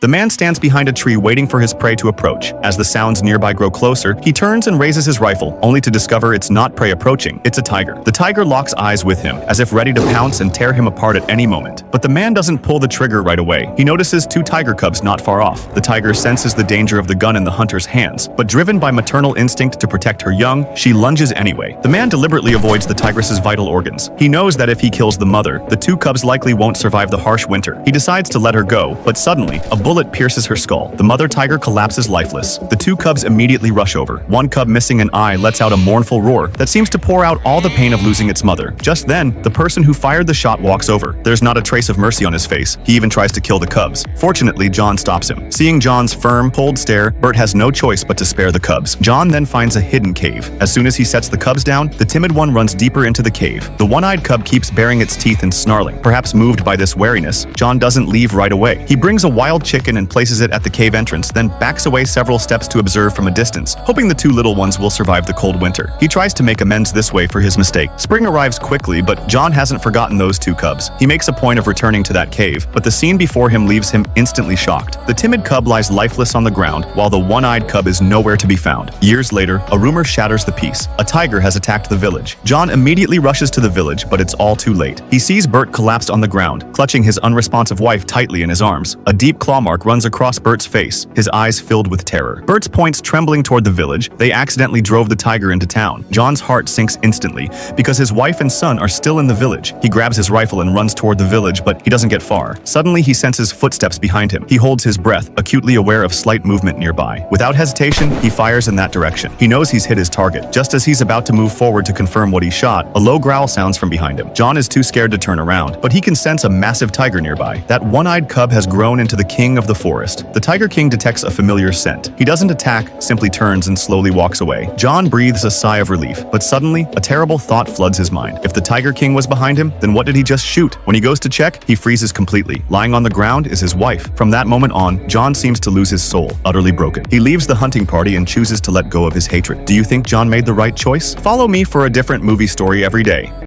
The man stands behind a tree waiting for his prey to approach. As the sounds nearby grow closer, he turns and raises his rifle, only to discover it's not prey approaching, it's a tiger. The tiger locks eyes with him, as if ready to pounce and tear him apart at any moment. But the man doesn't pull the trigger right away. He notices two tiger cubs not far off. The tiger senses the danger of the gun in the hunter's hands, but driven by maternal instinct to protect her young, she lunges anyway. The man deliberately avoids the tigress's vital organs. He knows that if he kills the mother, the two cubs likely won't survive the harsh winter. He decides to let her go, but suddenly, a bullet pierces her skull. The mother tiger collapses lifeless. The two cubs immediately rush over. One cub missing an eye lets out a mournful roar that seems to pour out all the pain of losing its mother. Just then, the person who fired the shot walks over. There's not a trace of mercy on his face. He even tries to kill the cubs. Fortunately, John stops him. Seeing John's firm, cold stare, Bert has no choice but to spare the cubs. John then finds a hidden cave. As soon as he sets the cubs down, the timid one runs deeper into the cave. The one-eyed cub keeps baring its teeth and snarling. Perhaps moved by this wariness, John doesn't leave right away. He brings a wild chicken and places it at the cave entrance, then backs away several steps to observe from a distance, hoping the two little ones will survive the cold winter. He tries to make amends this way for his mistake. Spring arrives quickly, but John hasn't forgotten those two cubs. He makes a point of returning to that cave, but the scene before him leaves him instantly shocked. The timid cub lies lifeless on the ground, while the one-eyed cub is nowhere to be found. Years later, a rumor shatters the peace. A tiger has attacked the village. John immediately rushes to the village, but it's all too late. He sees Bert collapsed on the ground, clutching his unresponsive wife tightly in his arms. A deep claw mark runs across Bert's face, his eyes filled with terror. Bert's points trembling toward the village. They accidentally drove the tiger into town. John's heart sinks instantly, because his wife and son are still in the village. He grabs his rifle and runs toward the village, but he doesn't get far. Suddenly, he senses footsteps behind him. He holds his breath, acutely aware of slight movement nearby. Without hesitation, he fires in that direction. He knows he's hit his target. Just as he's about to move forward to confirm what he shot, a low growl sounds from behind him. John is too scared to turn around, but he can sense a massive tiger nearby. That one-eyed cub has grown into the king of the forest. The Tiger King detects a familiar scent. He doesn't attack, simply turns and slowly walks away. John breathes a sigh of relief, but suddenly, a terrible thought floods his mind. If the Tiger King was behind him, then what did he just shoot? When he goes to check, he freezes completely. Lying on the ground is his wife. From that moment on, John seems to lose his soul, utterly broken. He leaves the hunting party and chooses to let go of his hatred. Do you think John made the right choice? Follow me for a different movie story every day.